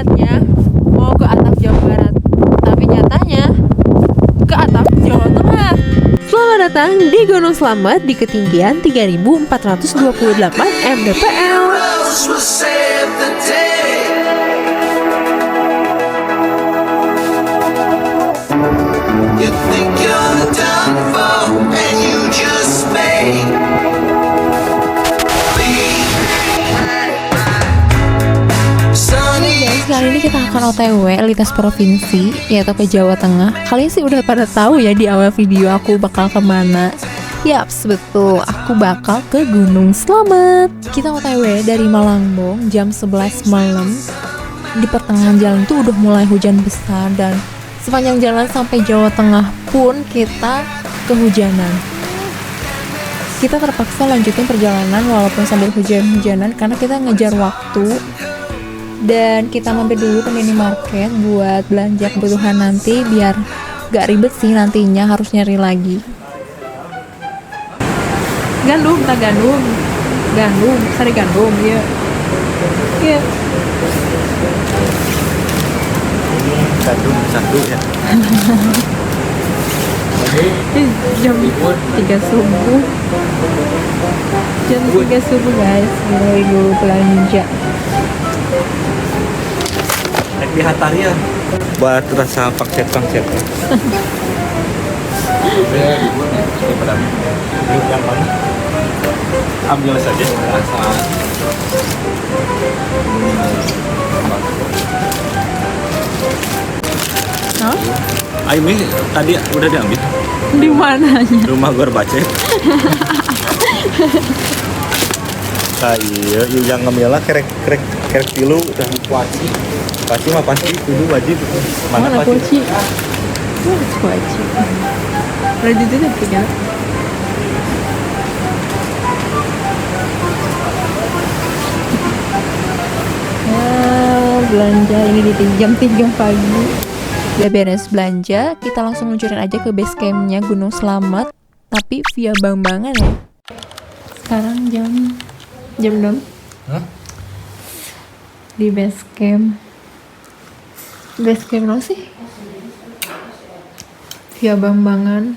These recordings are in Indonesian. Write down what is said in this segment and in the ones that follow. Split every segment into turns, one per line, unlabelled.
bilangnya mau ke atap Jawa Barat, tapi nyatanya ke atap Jawa Tengah. Selamat datang di Gunung Slamet di ketinggian 3428 mdpl.
You think you're done for and you just made
Kali ini kita akan OTW lintas provinsi, yaitu ke Jawa Tengah. Kalian sih udah pada tahu ya di awal video aku bakal kemana. Yaps, betul, aku bakal ke Gunung Slamet. Kita OTW dari Malangbong jam 11 malam. Di pertengahan jalan tuh udah mulai hujan besar, dan sepanjang jalan sampai Jawa Tengah pun kita kehujanan. Kita terpaksa lanjutin perjalanan walaupun sambil hujan-hujanan karena kita ngejar waktu. Dan kita mampir dulu ke minimarket buat belanja kebutuhan nanti biar gak ribet sih nantinya harus nyari lagi. Gandum, tak gandum, sari gandum, ya. Iya.
Gandum satu ya.
Jam 3 subuh. Jam 3 subuh guys, mulai dulu belanja.
Naik di Hataria buat rasa pangset. Yang mana? Ambil saja rasa.
Hah?
Ayo Mi, tadi udah diambil.
Di mananya?
Rumah gor bacet. Iya, yang ngambilnya kerek tilu udah kuaci mah pasti kudu wajib.
Mana kuaci? Kuaci. Lanjutin ya. Belanja ini di jam 3 pagi. Udah beres belanja, kita langsung luncurin aja ke base campnya Gunung Slamet, tapi via Bambangan ya. Sekarang jam 6.
Hah?
Di base camp lo sih via Bambangan.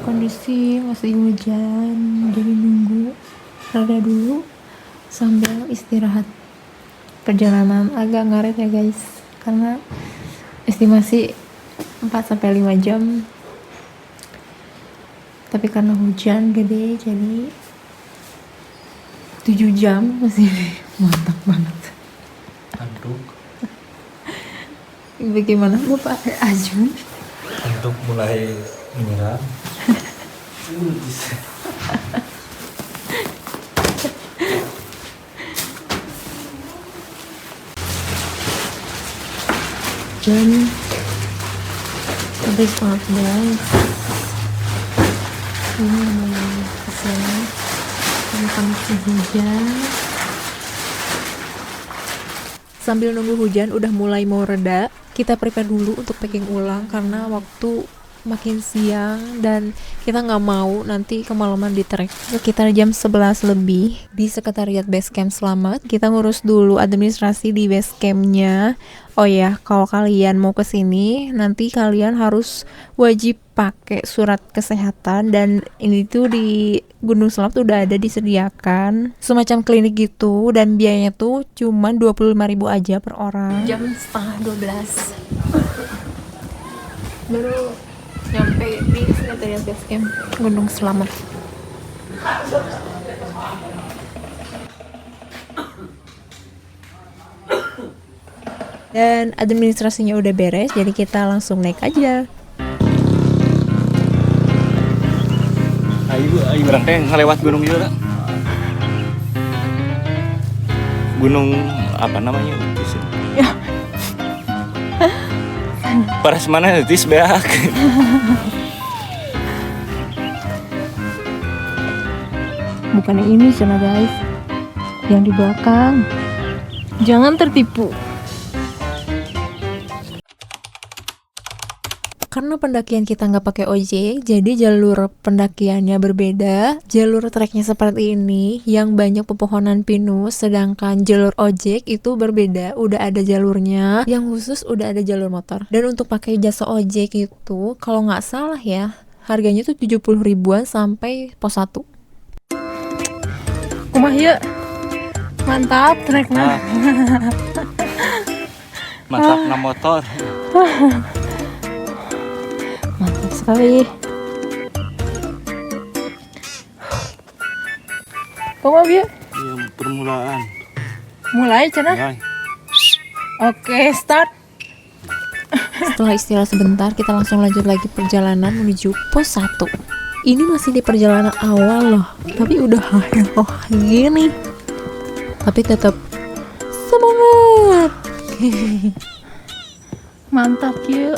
Kondisi masih hujan, jadi nunggu reda dulu sambil istirahat. Perjalanan agak ngaret ya guys, karena estimasi 4-5 jam, tapi karena hujan gede jadi 7 jam masih mantap banget.
Anduk
Bagaimana Bapak Ajun?
untuk mulai menyerang.
Dan habis banget guys, ini mau kesana tentang hujan. Sambil nunggu hujan udah mulai mau reda, kita prepare dulu untuk packing ulang karena waktu makin siang dan kita nggak mau nanti kemalaman di trek. Sekitar jam 11 lebih di sekretariat base camp Slamet, kita ngurus dulu administrasi di base campnya. Oh ya, kalau kalian mau kesini nanti kalian harus wajib pakai surat kesehatan, dan ini tuh di Gunung Slamet udah ada disediakan semacam klinik gitu, dan biayanya tuh cuma 25.000 aja per orang. Jam setengah 12 baru nyampe di sekretariat base camp Gunung Slamet. Dan administrasinya udah beres, jadi kita langsung naik aja.
Ayo berangkat ngelewat gunung juga. Gunung apa namanya?
Ya.
Paras mana tis beak.
Bukan yang ini sana guys, yang di belakang. Jangan tertipu. karena pendakian kita nggak pakai ojek, jadi jalur pendakiannya berbeda. Jalur treknya seperti ini, yang banyak pepohonan pinus, sedangkan jalur ojek itu berbeda, udah ada jalurnya, yang khusus udah ada jalur motor. Dan untuk pakai jasa ojek itu, kalau nggak salah ya, harganya tuh 70 ribuan sampai pos 1.
Kumah yuk. Mantap treknya.
Mantap na motor.
Mantap sekali. Kumah yuk.
Iya, permulaan.
Mulai cenah.
Ya,
Oke, start.
Setelah istirahat sebentar, kita langsung lanjut lagi perjalanan menuju pos 1. Ini masih di perjalanan awal loh, tapi udah gini. Tapi tetap semangat.
Mantap yuk.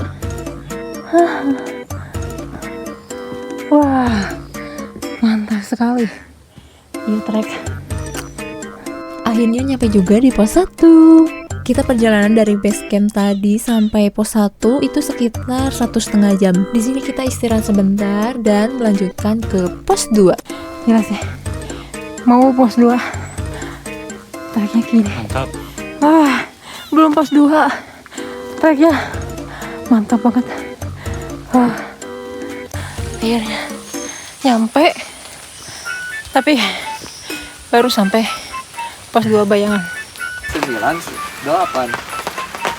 Wah, mantap sekali. Iya trek.
Akhirnya nyampe juga di pos 1. Kita perjalanan dari base camp tadi sampai pos 1 itu sekitar 1,5 jam. Di sini kita istirahat sebentar dan melanjutkan ke pos 2.
Jelas ya. Mau pos 2. Treknya gini.
mantap.
Wah, belum pos 2. Treknya mantap banget. Wah, akhirnya nyampe. Tapi baru sampai pos 2 Bayangan.
9, 8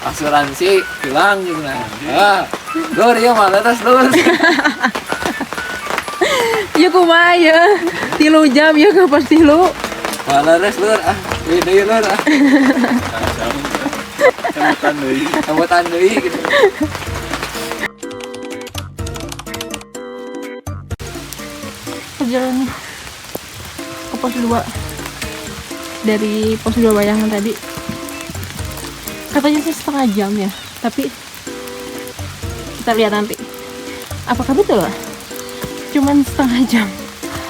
asuransi hilang gitu nah. Lur ya malah terus lur.
Ya kumaha ya. 3 jam ya ke pos 3.
Malah terus lur ini lur Sambutan deui gitu.
Perjalanan ke pos 2 dari pos 2 Bayangan tadi katanya sih 1/2 jam ya, tapi kita lihat nanti apakah betul lah cuman 1/2 jam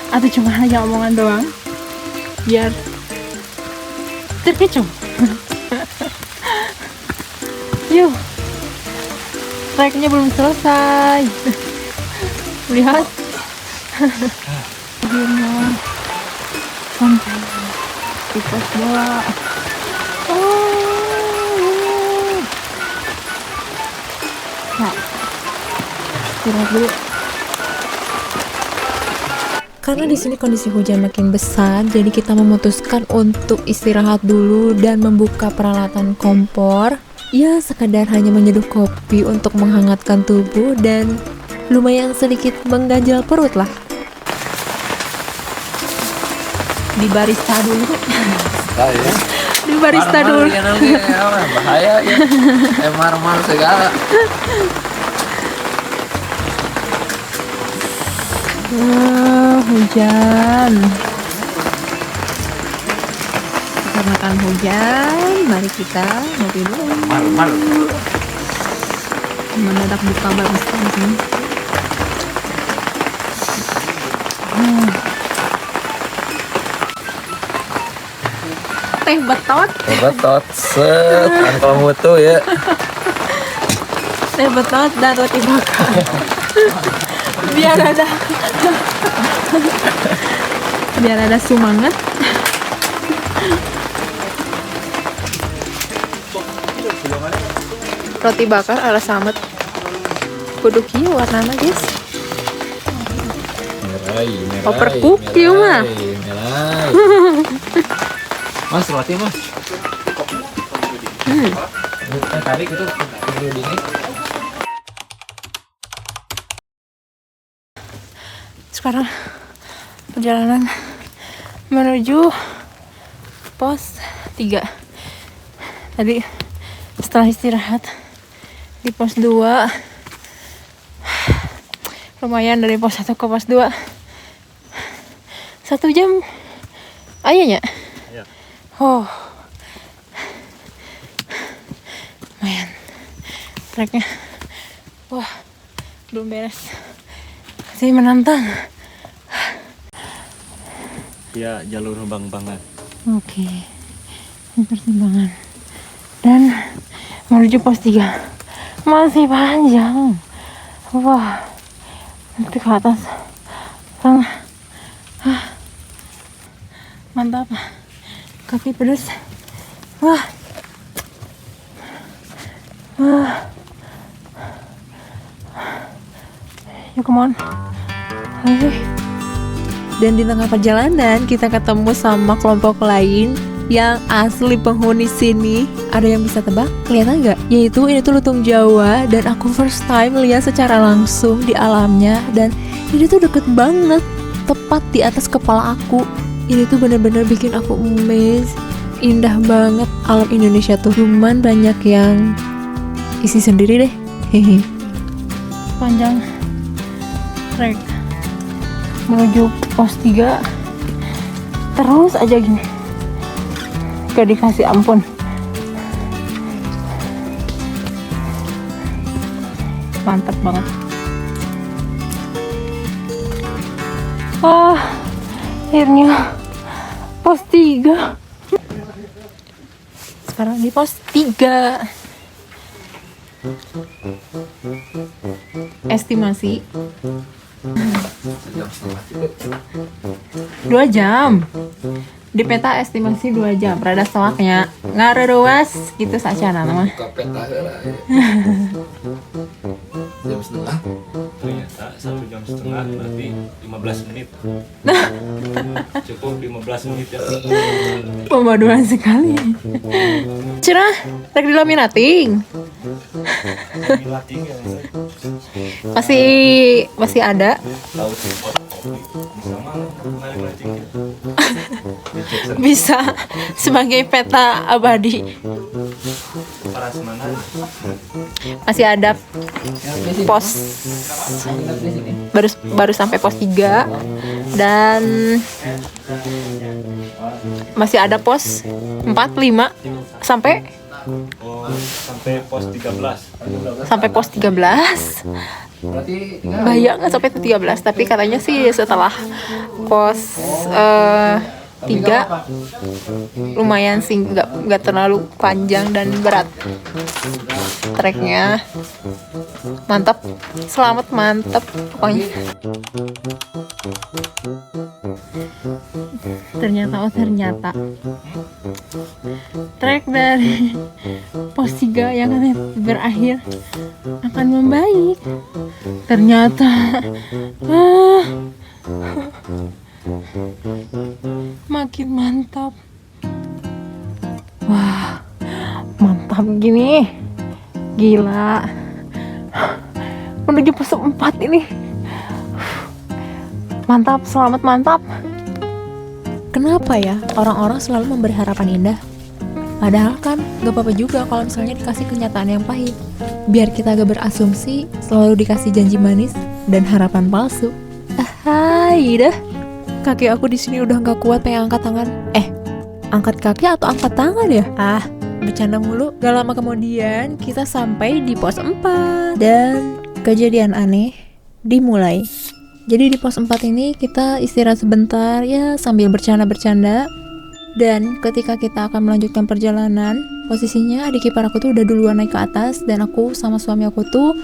atau cuma hanya omongan doang biar terkecoh. Yuk, treknya belum selesai. Lihat. Akhirnya sampai di pos 2. Nah, istirahat dulu.
Karena di sini kondisi hujan makin besar, jadi kita memutuskan untuk istirahat dulu dan membuka peralatan kompor. Ya, sekadar hanya menyeduh kopi untuk menghangatkan tubuh dan lumayan sedikit mengganjal perut lah.
Di barista dulu.
Nah, ya.
Di barista dulu.
Bahaya ya. Mar segala.
Hujan. Karena hujan, mari kita ngopi dulu.
Mal.
Mendadak buka barista di sini. Teh betot.
Betot set angkol mutu ya.
Teh betot dan roti bakar. biar ada semangat. Roti bakar ala samet. Kudu kieu warnana guys.
Merai.
Overcook kieu mah.
Merai. Mas roti mas. Tadi itu dingin.
Sekarang perjalanan menuju pos 3. Tadi setelah istirahat di pos 2 lumayan dari pos 1 ke pos 2 1 jam ayahnya. Oh lumayan treknya. Wah belum beres, masih menantang.
Ya jalur banget.
Oke, pertimbangan. Dan menuju pos 3 masih panjang. Wah, nanti ke atas sana. Mantap, kaki pedas. Wah, yuk come on. Ayo.
Dan di tengah perjalanan kita ketemu sama kelompok lain yang asli penghuni sini. Ada yang bisa tebak? Kelihatan nggak? Yaitu ini tuh lutung Jawa, dan aku first time lihat secara langsung di alamnya, dan ini tuh deket banget, tepat di atas kepala aku. Ini tuh bener-bener bikin aku amazed. Indah banget alam Indonesia tuh, cuman banyak yang isi sendiri deh. Hehe.
Panjang trek menuju pos 3 terus aja gini, gak dikasih ampun. Mantap banget. Akhirnya pos 3.
Sekarang di pos 3. Estimasi 2 jam. Di peta estimasi 2 jam. Rada setengahnya ngareruas gitu saja nama.
Buka peta lah ya. Jam setengah.
Ternyata 1 jam setengah berarti 15 menit. Cukup 15 menit ya.
Pemaduan sekali. Cerah, rek dilaminating.
Dilatih ya.
Masih ada.
Tahu spot kopi sama menarik latih.
Bisa sebagai peta abadi.
Paras mana?
Masih ada pos, baru sampai pos 3, dan masih ada pos 4, 5 sampai
Sampai pos 13.
sampai pos 13.
Berarti
Bayang nggak sampai 13, tapi katanya sih setelah pos 3 lumayan sih, nggak terlalu panjang dan berat treknya. Mantap, selamat, mantap pokoknya. Ternyata trek dari pos 3 yang katanya berakhir akan membaik. Ternyata makin mantap. Wah, mantap gini. Gila. Menuju pos 4 ini. Mantap, selamat, mantap. Kenapa ya orang-orang selalu memberi harapan indah? Padahal kan gak apa-apa juga kalau misalnya dikasih kenyataan yang pahit. Biar kita gak berasumsi selalu dikasih janji manis dan harapan palsu. Hai dah. Kaki aku di sini udah gak kuat pengen angkat tangan. Angkat kaki atau angkat tangan ya? Bercanda mulu. Gak lama kemudian kita sampai di pos 4 dan kejadian aneh dimulai. Jadi di pos 4 ini kita istirahat sebentar ya sambil bercanda-bercanda. Dan ketika kita akan melanjutkan perjalanan, posisinya adik ipar aku tuh udah duluan naik ke atas dan aku sama suami aku tuh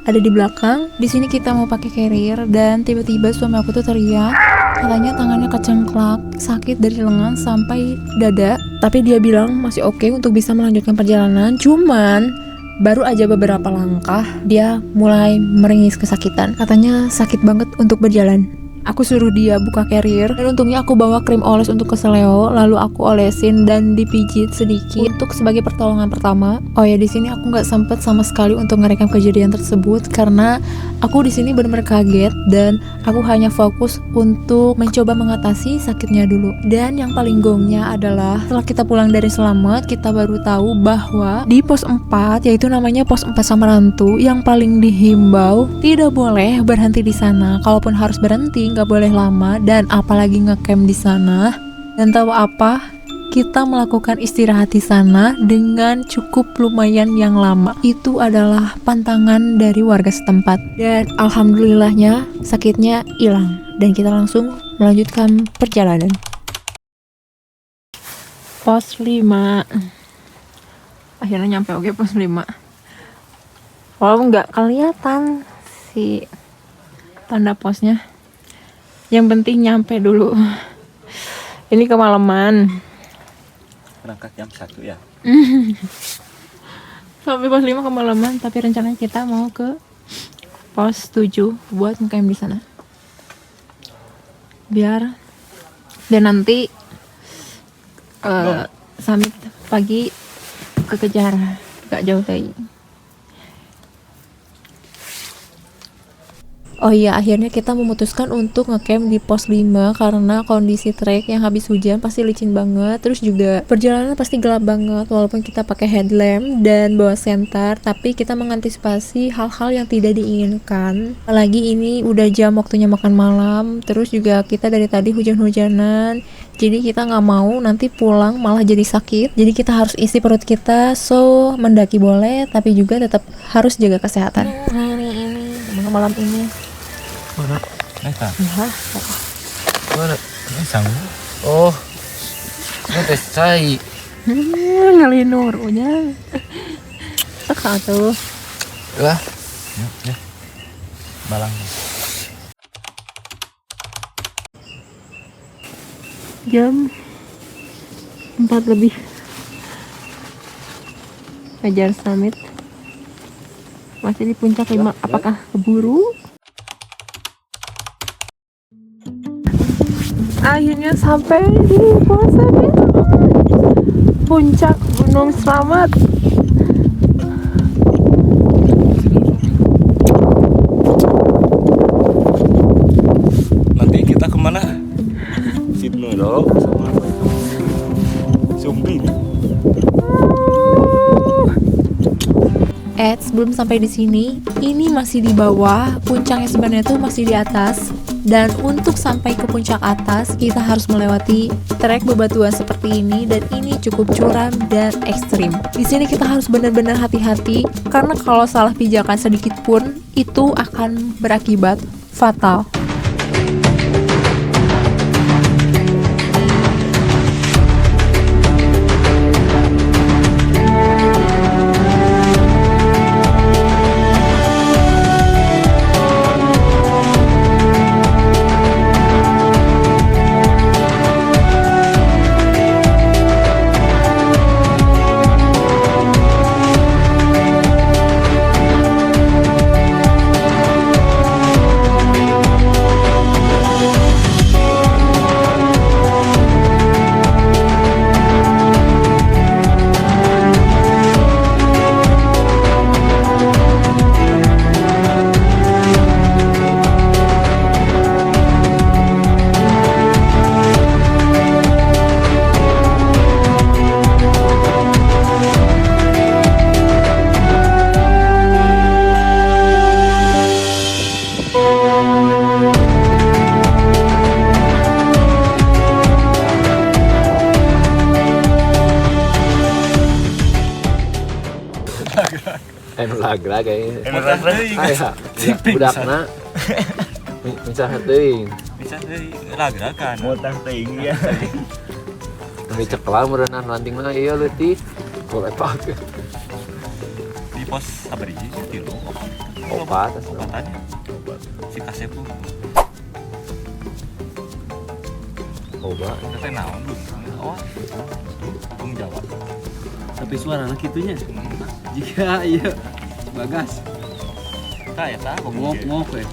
ada di belakang. Di sini kita mau pakai carrier dan tiba-tiba suami aku tuh teriak, katanya tangannya kecengklak, sakit dari lengan sampai dada. Tapi dia bilang masih oke untuk bisa melanjutkan perjalanan. Cuman baru aja beberapa langkah dia mulai meringis kesakitan. Katanya sakit banget untuk berjalan. Aku suruh dia buka carrier dan untungnya aku bawa krim oles untuk keseleo, lalu aku olesin dan dipijit sedikit untuk sebagai pertolongan pertama. Oh ya, di sini aku nggak sempet sama sekali untuk ngerekam kejadian tersebut karena aku di sini benar-benar kaget dan aku hanya fokus untuk mencoba mengatasi sakitnya dulu. Dan yang paling gongnya adalah setelah kita pulang dari selamat, kita baru tahu bahwa di pos 4, yaitu namanya pos 4 Samarantu, yang paling dihimbau tidak boleh berhenti di sana. Kalaupun harus berhenti, nggak boleh lama dan apalagi ngecamp di sana. Dan tahu apa? Kita melakukan istirahat di sana dengan cukup lumayan yang lama. Itu adalah pantangan dari warga setempat. Dan alhamdulillahnya sakitnya hilang dan kita langsung melanjutkan perjalanan. Pos 5. Akhirnya nyampe pos 5. Walau nggak kelihatan
si tanda posnya. Yang penting nyampe dulu. Ini kemalaman.
Berangkat jam 1 ya.
Sampai pos 5 kemalaman, tapi rencananya kita mau ke pos 7 buat ngecamp di sana. Biar dan nanti summit pagi kekejar, gak jauh lagi.
Oh iya, akhirnya kita memutuskan untuk ngecamp di pos 5 karena kondisi trek yang habis hujan pasti licin banget. Terus juga perjalanan pasti gelap banget walaupun kita pakai headlamp dan bawa senter, tapi kita mengantisipasi hal-hal yang tidak diinginkan. Lagi ini udah jam waktunya makan malam, terus juga kita dari tadi hujan-hujanan. Jadi kita nggak mau nanti pulang malah jadi sakit. Jadi kita harus isi perut kita, so mendaki boleh tapi juga tetap harus jaga kesehatan. Hari ini, malam ini.
Mana? Neta.
Ya,
Mana? Ini sanggup. Oh. Ini tes cai.
Ngelinur unya. Teka tuh.
Lah. Ya. Balang.
Jam 4 lebih. Kejar summit. Masih di puncak 5. Apakah keburu? Akhirnya sampai di pos summit. Puncak Gunung Slamet.
Nanti kita kemana? Sibno dong sama Sumbi nih.
Sebelum sampai di sini, ini masih di bawah, puncaknya sebenarnya tuh masih di atas. Dan untuk sampai ke puncak atas, kita harus melewati trek bebatuan seperti ini dan ini cukup curam dan ekstrim. Di sini kita harus benar-benar hati-hati karena kalau salah pijakan sedikit pun itu akan berakibat fatal.
Lagra kayaknya.
Aya.
Budakna. Misah teuing.
Bisa deui lagrakan.
Mutang teuing ya.
Ini cekla merenang landingna ieu leutik. Boleh pakai.
Di pos sabari tilu.
Opat.
Obatannya. Si kasepu.
Obat.
Kita naon dulu. Oh. Tanggung jawab.
Tapi suara anak itunya jika iya bagas
Eta
ngok ya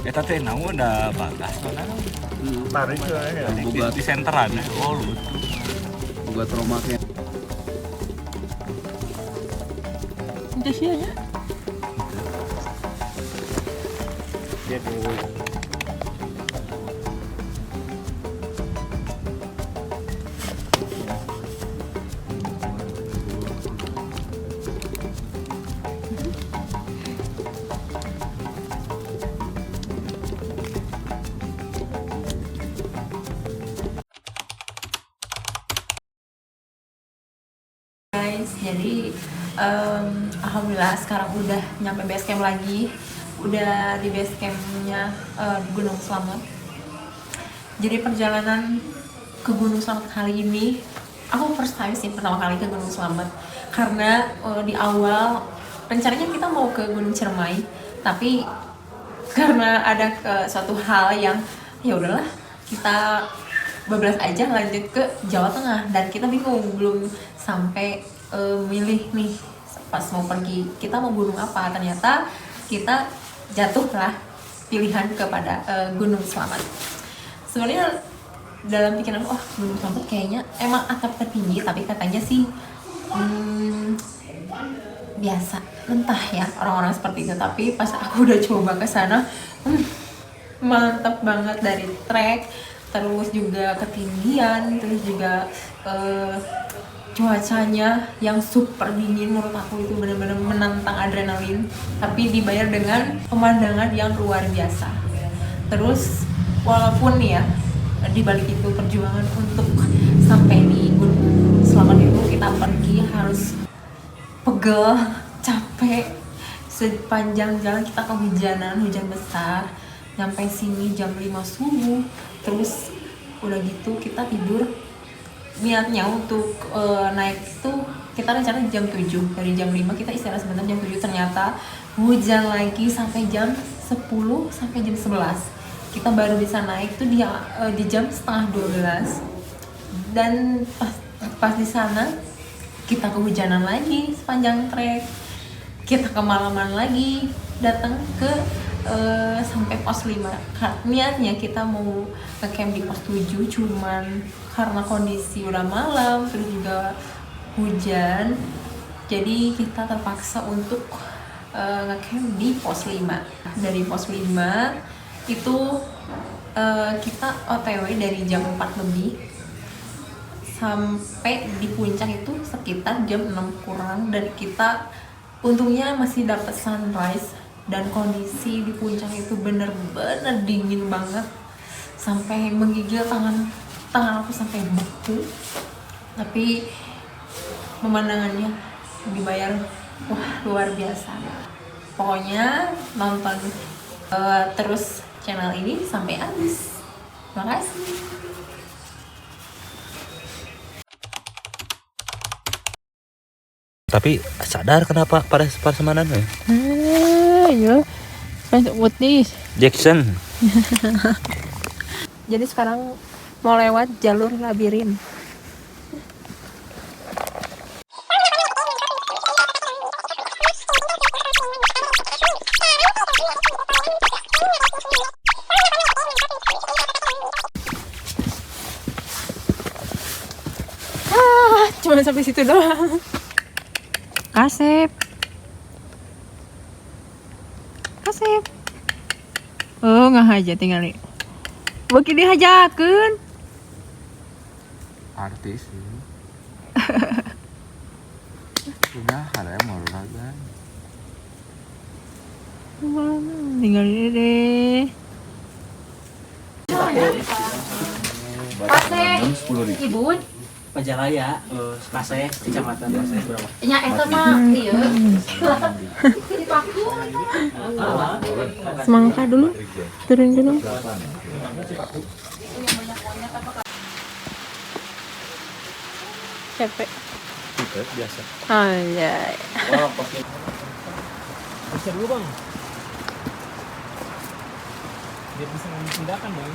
eta teh naon da bagas mana
Tarik ya.
di senteran oh lu
boga tromaknya
Itu sih ya. Guys, jadi alhamdulillah sekarang udah nyampe base camp lagi, udah di base campnya di Gunung Slamet. Jadi perjalanan ke Gunung Slamet kali ini, aku first time sih pertama kali ke Gunung Slamet karena di awal rencananya kita mau ke Gunung Ciremai, tapi karena ada suatu hal yang ya udahlah kita bablas aja lanjut ke Jawa Tengah, dan kita bingung belum sampai milih nih pas mau pergi kita mau gunung apa. Ternyata kita jatuhlah pilihan kepada Gunung Slamet. Sebenarnya dalam pikiran Gunung Slamet kayaknya emang atap tertinggi, tapi katanya sih biasa, entah ya orang-orang seperti itu. Tapi pas aku udah coba ke sana, mantap banget, dari trek, terus juga ketinggian, terus juga cuacanya yang super dingin. Menurut aku itu benar-benar menantang adrenalin, tapi dibayar dengan pemandangan yang luar biasa. Terus walaupun nih ya di balik itu perjuangan untuk sampai di Gunung Slamet itu, kita pergi harus pegel, capek, sepanjang jalan kita kehujanan, hujan besar, nyampe sini jam 5 subuh. Terus udah gitu kita tidur, niatnya untuk naik itu kita rencana jam 7, dari jam 5 kita istirahat sebentar, jam 7 ternyata hujan lagi sampai jam 10 sampai jam 11. Kita baru bisa naik tuh di jam setengah 12, dan pas di sana kita kehujanan lagi sepanjang trek. Kita kemalaman lagi datang ke sampai pos 5. Niatnya kita mau ngecamp di pos 7, cuman karena kondisi udah malam terus juga hujan, jadi kita terpaksa untuk ngecamp di pos 5. Dari pos 5 itu kita OTW dari jam 4 lebih sampai di puncak itu sekitar jam 6 kurang, dan kita untungnya masih dapat sunrise. Dan kondisi di puncak itu bener-bener dingin banget, sampai menggigil tangan aku sampai beku. Tapi pemandangannya dibayar luar biasa. Pokoknya nonton terus channel ini sampai habis. Makasih.
Tapi sadar kenapa pada persemanan ya?
Ya, what this?
Jackson.
Jadi sekarang mau lewat jalur labirin. Cuma sampai situ doang. Kasep. Oh, nggak aja tinggal nih. Bagi dihajakeun.
Artis. Udah, ada yang mau olahraga.
Tinggal ini deh. Ibu
Pajalaya, Paseh, Kecamatan Paseh berapa?
nya eta mah ieu.
Semangka dulu. Turun dulu. Capek.
Biasa.
Anjay.
Bisa dulu bang. Biar bisa ngambil tindakan bang.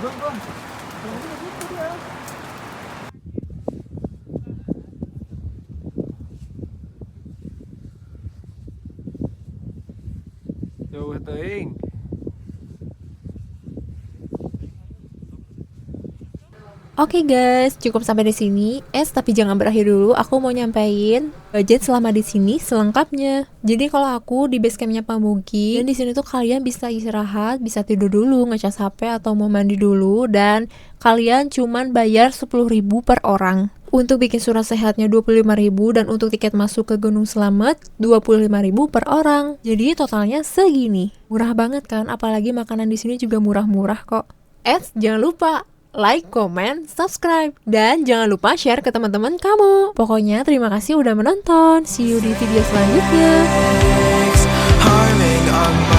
Bang.
Jauh teuing.
Oke guys, cukup sampai di sini. Tapi jangan berakhir dulu. Aku mau nyampein budget selama di sini selengkapnya. Jadi kalau aku di base campnya Pamugi, dan di sini tuh kalian bisa istirahat, bisa tidur dulu, ngecas HP atau mau mandi dulu, dan kalian cuman bayar 10.000 per orang. Untuk bikin surat sehatnya 25.000, dan untuk tiket masuk ke Gunung Slamet 25.000 per orang. Jadi totalnya segini. Murah banget kan? Apalagi makanan di sini juga murah-murah kok. Jangan lupa like, comment, subscribe, dan jangan lupa share ke teman-teman kamu. Pokoknya terima kasih udah menonton. See you di video selanjutnya.
Harming on